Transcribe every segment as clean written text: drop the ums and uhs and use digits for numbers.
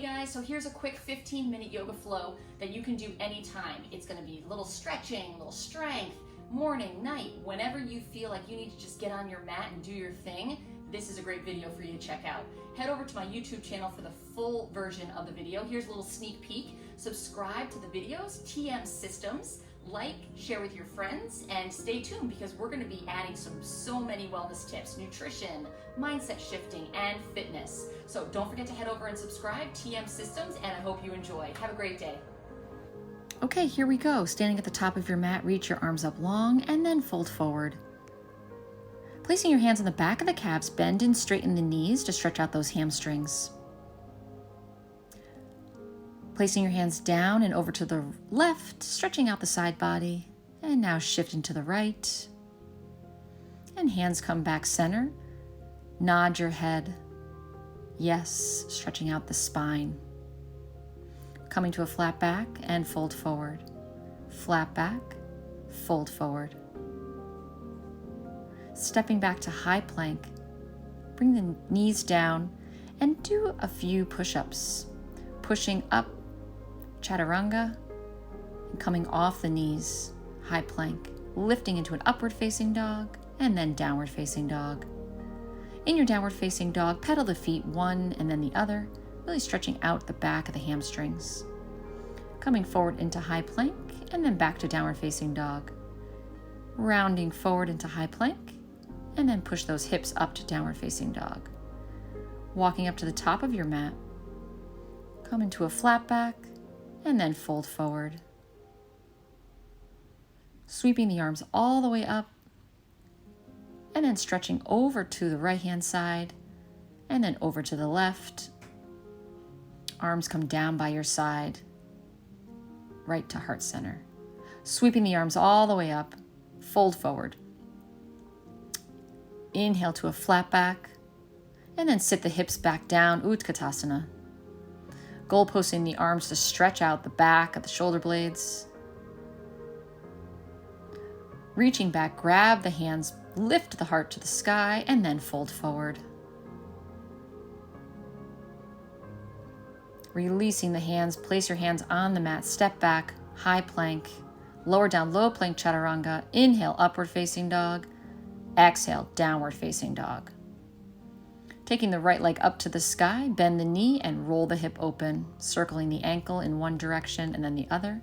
Hey guys, so here's a quick 15-minute yoga flow that you can do anytime. It's going to be a little stretching, a little strength, morning, night, whenever you feel like you need to just get on your mat and do your thing. This is a great video for you to check out. Head over to my YouTube channel for the full version of the video. Here's a little sneak peek. Subscribe to the videos, TM Systems. Like, share with your friends, and stay tuned because we're going to be adding so many wellness tips, nutrition, mindset shifting, and fitness. So don't forget to head over and subscribe, TM Systems, and I hope you enjoy. Have a great day. Okay, here we go. Standing at the top of your mat, reach your arms up long and then fold forward. Placing your hands on the back of the calves, bend and straighten the knees to stretch out those hamstrings. Placing your hands down and over to the left, stretching out the side body, and now shifting to the right. And hands come back center. Nod your head. Yes, stretching out the spine. Coming to a flat back and fold forward. Flat back, fold forward. Stepping back to high plank. Bring the knees down and do a few push-ups. Pushing up, chaturanga, and coming off the knees, high plank, lifting into an upward facing dog, and then downward facing dog. In your downward facing dog, pedal the feet one and then the other, really stretching out the back of the hamstrings. Coming forward into high plank, and then back to downward facing dog. Rounding forward into high plank, and then push those hips up to downward facing dog. Walking up to the top of your mat, come into a flat back, and then fold forward. Sweeping the arms all the way up, and then stretching over to the right hand side, and then over to the left. Arms come down by your side, right to heart center. Sweeping the arms all the way up, fold forward. Inhale to a flat back, and then sit the hips back down, Utkatasana. Goalposting the arms to stretch out the back of the shoulder blades. Reaching back, grab the hands, lift the heart to the sky, and then fold forward. Releasing the hands, place your hands on the mat, step back, high plank, lower down, low plank chaturanga. Inhale, upward facing dog. Exhale, downward facing dog. Taking the right leg up to the sky, bend the knee and roll the hip open, circling the ankle in one direction and then the other.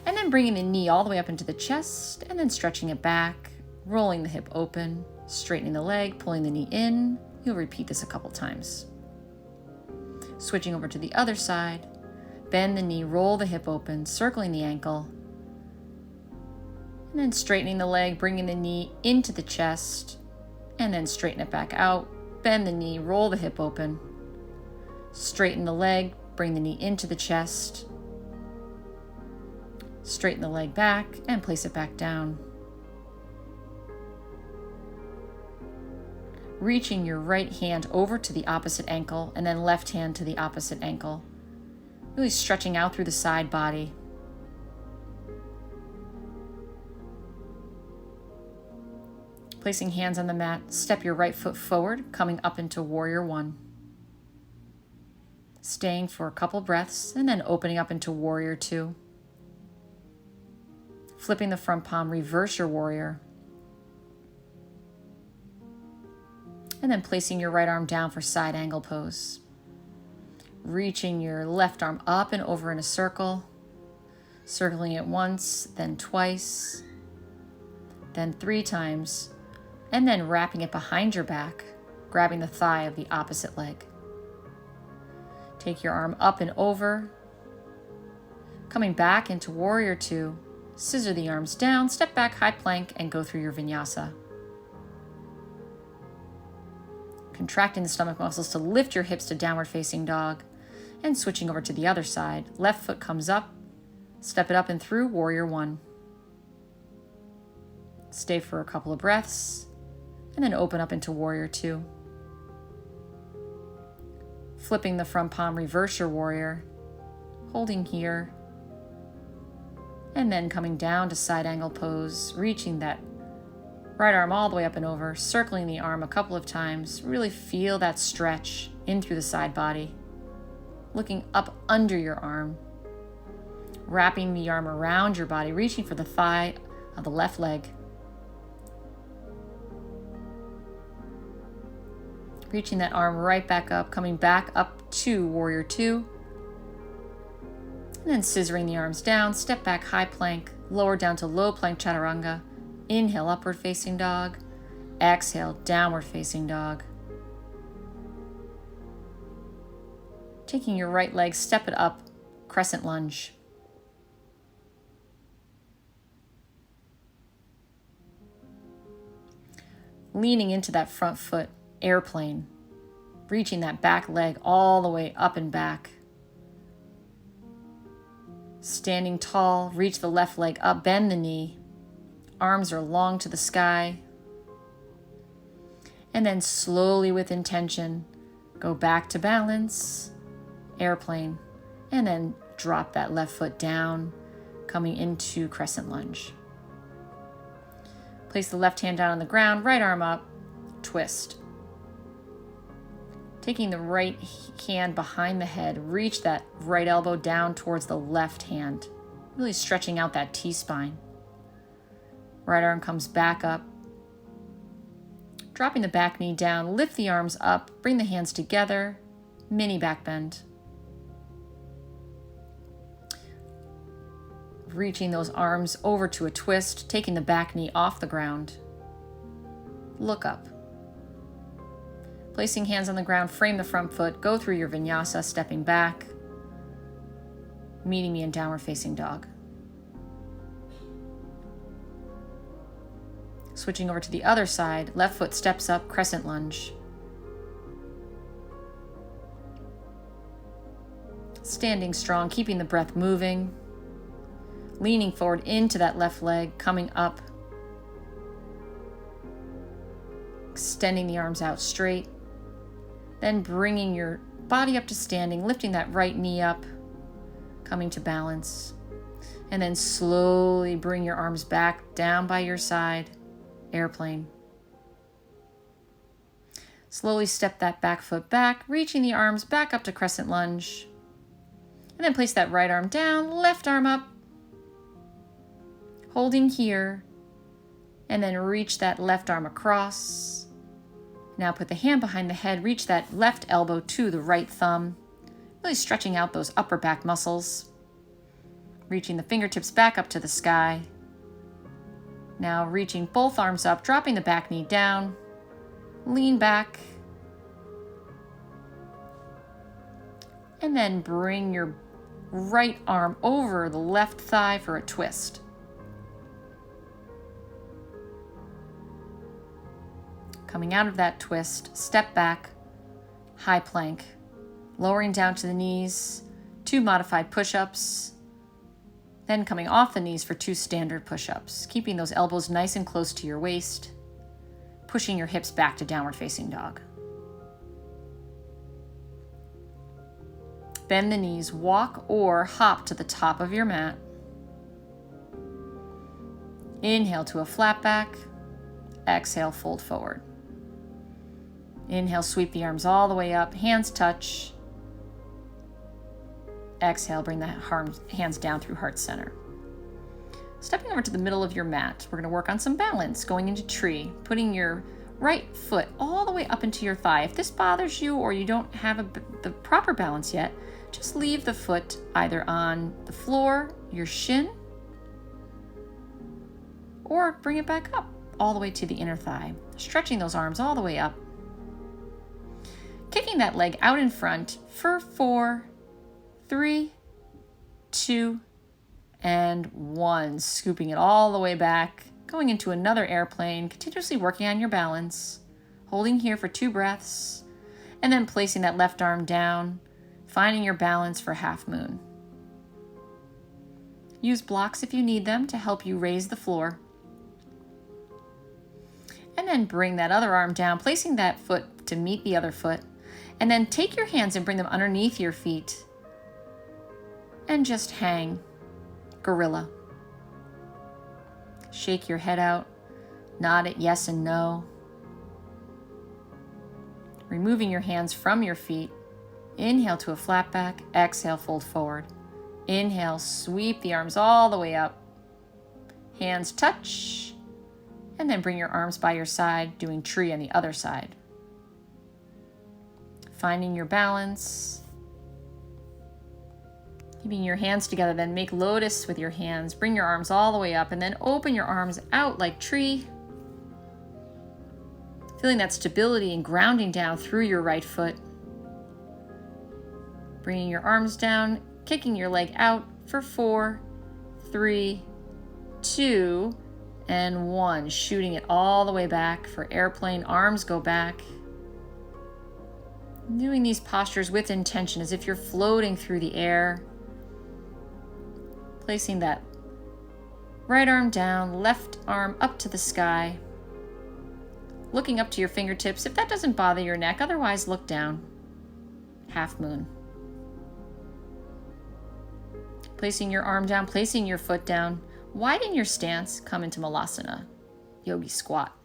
And then bringing the knee all the way up into the chest and then stretching it back, rolling the hip open, straightening the leg, pulling the knee in. You'll repeat this a couple times. Switching over to the other side, bend the knee, roll the hip open, circling the ankle. And then straightening the leg, bringing the knee into the chest and then straighten it back out. Bend the knee, roll the hip open, straighten the leg, bring the knee into the chest, straighten the leg back, and place it back down. Reaching your right hand over to the opposite ankle, and then left hand to the opposite ankle. Really stretching out through the side body. Placing hands on the mat, step your right foot forward, coming up into Warrior One. Staying for a couple breaths, and then opening up into Warrior Two. Flipping the front palm, reverse your warrior. And then placing your right arm down for side angle pose. Reaching your left arm up and over in a circle. Circling it once, then twice, then 3 times. And then wrapping it behind your back, grabbing the thigh of the opposite leg. Take your arm up and over. Coming back into Warrior Two, scissor the arms down, step back, high plank, and go through your vinyasa. Contracting the stomach muscles to lift your hips to downward facing dog, and switching over to the other side. Left foot comes up, step it up and through Warrior One. Stay for a couple of breaths, and then open up into Warrior Two. Flipping the front palm, reverse your warrior, holding here, and then coming down to side angle pose, reaching that right arm all the way up and over, circling the arm a couple of times. Really feel that stretch in through the side body. looking up under your arm, wrapping the arm around your body, reaching for the thigh of the left leg. Reaching that arm right back up, coming back up to Warrior Two. And then scissoring the arms down, step back, high plank, lower down to low plank chaturanga. Inhale, upward facing dog. Exhale, downward facing dog. Taking your right leg, step it up, crescent lunge. Leaning into that front foot, airplane. Reaching that back leg all the way up and back. Standing tall, reach the left leg up, bend the knee. Arms are long to the sky. And then slowly with intention, go back to balance, airplane, and then drop that left foot down, coming into crescent lunge. Place the left hand down on the ground, right arm up, twist. Taking the right hand behind the head, reach that right elbow down towards the left hand, really stretching out that T-spine. Right arm comes back up. Dropping the back knee down, lift the arms up, bring the hands together, mini back bend. Reaching those arms over to a twist, taking the back knee off the ground. Look up. Placing hands on the ground, frame the front foot, go through your vinyasa, stepping back, meeting me in downward facing dog. Switching over to the other side, left foot steps up, crescent lunge. Standing strong, keeping the breath moving. Leaning forward into that left leg, coming up. Extending the arms out straight. Then bringing your body up to standing, lifting that right knee up, coming to balance. And then slowly bring your arms back down by your side, airplane. Slowly step that back foot back, reaching the arms back up to crescent lunge. And then place that right arm down, left arm up, holding here, and then reach that left arm across. Now put the hand behind the head, reach that left elbow to the right thumb, really stretching out those upper back muscles. Reaching the fingertips back up to the sky. Now reaching both arms up, dropping the back knee down, lean back, and then bring your right arm over the left thigh for a twist. Coming out of that twist, step back, high plank, lowering down to the knees, 2 modified push-ups, then coming off the knees for 2 standard push-ups, keeping those elbows nice and close to your waist, pushing your hips back to downward facing dog. Bend the knees, walk or hop to the top of your mat. Inhale to a flat back, exhale, fold forward. Inhale, sweep the arms all the way up, hands touch. Exhale, bring the hands down through heart center. Stepping over to the middle of your mat, we're going to work on some balance, going into tree, putting your right foot all the way up into your thigh. If this bothers you or you don't have the proper balance yet, just leave the foot either on the floor, your shin, or bring it back up all the way to the inner thigh, stretching those arms all the way up. Kicking that leg out in front for 4, 3, 2, and 1. Scooping it all the way back, going into another airplane, continuously working on your balance, holding here for 2 breaths, and then placing that left arm down, finding your balance for half moon. Use blocks if you need them to help you raise the floor. And then bring that other arm down, placing that foot to meet the other foot. And then take your hands and bring them underneath your feet. And just hang. Gorilla. Shake your head out. Nod at yes and no. Removing your hands from your feet. Inhale to a flat back. Exhale, fold forward. Inhale, sweep the arms all the way up. Hands touch. And then bring your arms by your side, doing tree on the other side. Finding your balance. Keeping your hands together, then make lotus with your hands. Bring your arms all the way up and then open your arms out like tree. Feeling that stability and grounding down through your right foot. Bringing your arms down, kicking your leg out for 4, 3, 2, and 1. Shooting it all the way back for airplane. Arms go back. Doing these postures with intention as if you're floating through the air. Placing that right arm down, left arm up to the sky. Looking up to your fingertips if that doesn't bother your neck. Otherwise, look down. Half moon. Placing your arm down, placing your foot down. Widen your stance, come into Malasana, yogi squat.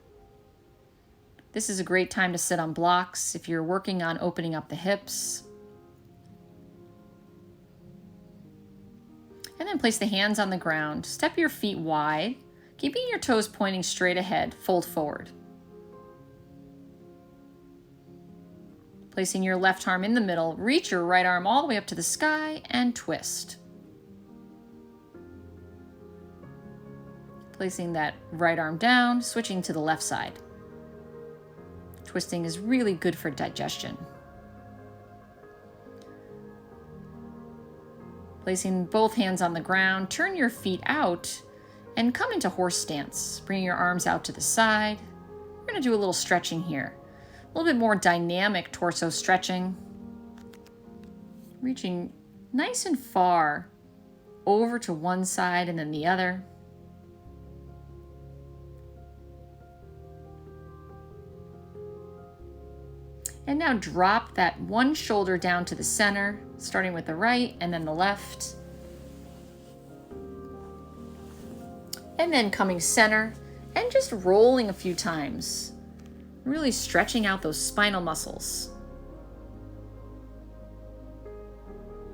This is a great time to sit on blocks if you're working on opening up the hips. And then place the hands on the ground. Step your feet wide, keeping your toes pointing straight ahead. Fold forward. Placing your left arm in the middle, reach your right arm all the way up to the sky and twist. Placing that right arm down, switching to the left side. Twisting is really good for digestion. Placing both hands on the ground, turn your feet out and come into horse stance. Bring your arms out to the side. We're going to do a little stretching here. A little bit more dynamic torso stretching. Reaching nice and far over to one side and then the other. And now drop that one shoulder down to the center, starting with the right and then the left. And then coming center and just rolling a few times. Really stretching out those spinal muscles.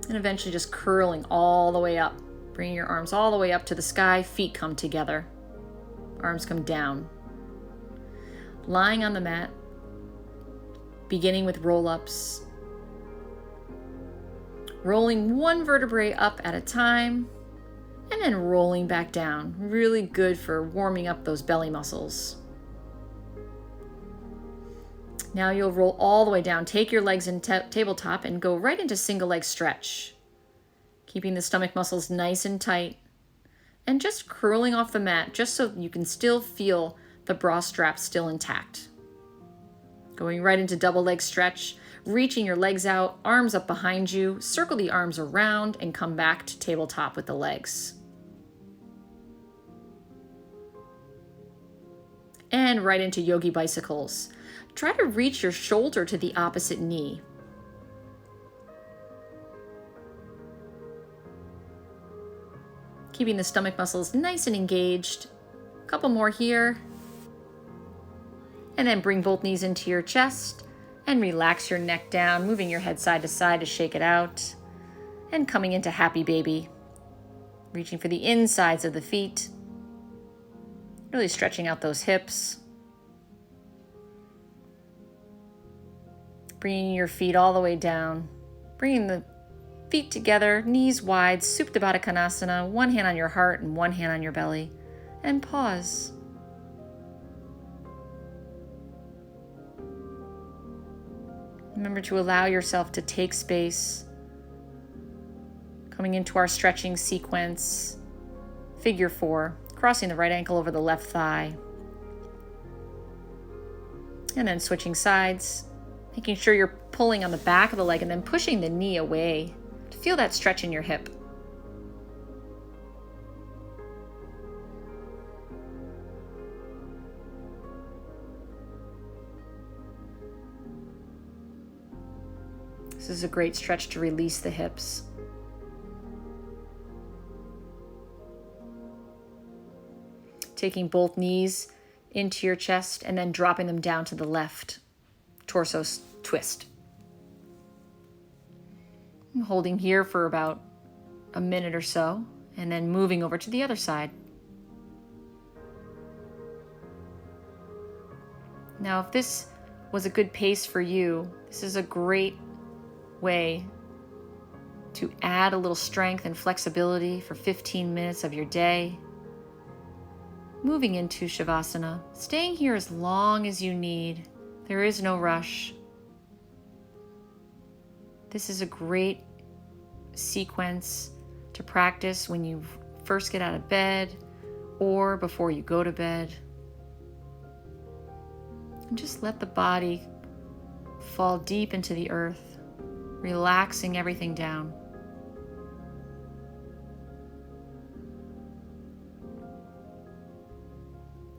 And eventually just curling all the way up. Bringing your arms all the way up to the sky, feet come together. Arms come down. Lying on the mat. Beginning with roll-ups. Rolling one vertebrae up at a time, and then rolling back down. Really good for warming up those belly muscles. Now you'll roll all the way down. Take your legs in tabletop and go right into single leg stretch. Keeping the stomach muscles nice and tight. And just curling off the mat, just so you can still feel the bra strap still intact. Going right into double leg stretch, reaching your legs out, arms up behind you, circle the arms around and come back to tabletop with the legs. And right into yogi bicycles. Try to reach your shoulder to the opposite knee. Keeping the stomach muscles nice and engaged. A couple more here. And then bring both knees into your chest and relax your neck down, moving your head side to side to shake it out. And coming into happy baby. Reaching for the insides of the feet. Really stretching out those hips. Bringing your feet all the way down. Bringing the feet together, knees wide, Supta Baddha Konasana, one hand on your heart and one hand on your belly. And pause. Remember to allow yourself to take space. Coming into our stretching sequence. Figure 4. Crossing the right ankle over the left thigh. And then switching sides. Making sure you're pulling on the back of the leg and then pushing the knee away to feel that stretch in your hip. This is a great stretch to release the hips. Taking both knees into your chest and then dropping them down to the left. Torso twist. Holding here for about a minute or so, and then moving over to the other side. Now, if this was a good pace for you, this is a great way to add a little strength and flexibility for 15 minutes of your day. Moving into Shavasana, staying here as long as you need. There is no rush. This is a great sequence to practice when you first get out of bed or before you go to bed. And just let the body fall deep into the earth, relaxing everything down.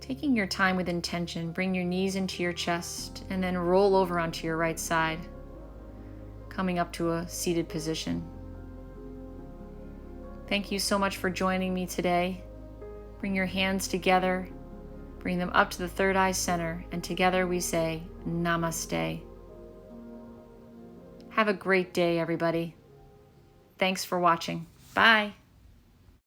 Taking your time with intention, bring your knees into your chest and then roll over onto your right side, coming up to a seated position. Thank you so much for joining me today. Bring your hands together, bring them up to the third eye center, and together we say Namaste. Have a great day, everybody. Thanks for watching. Bye.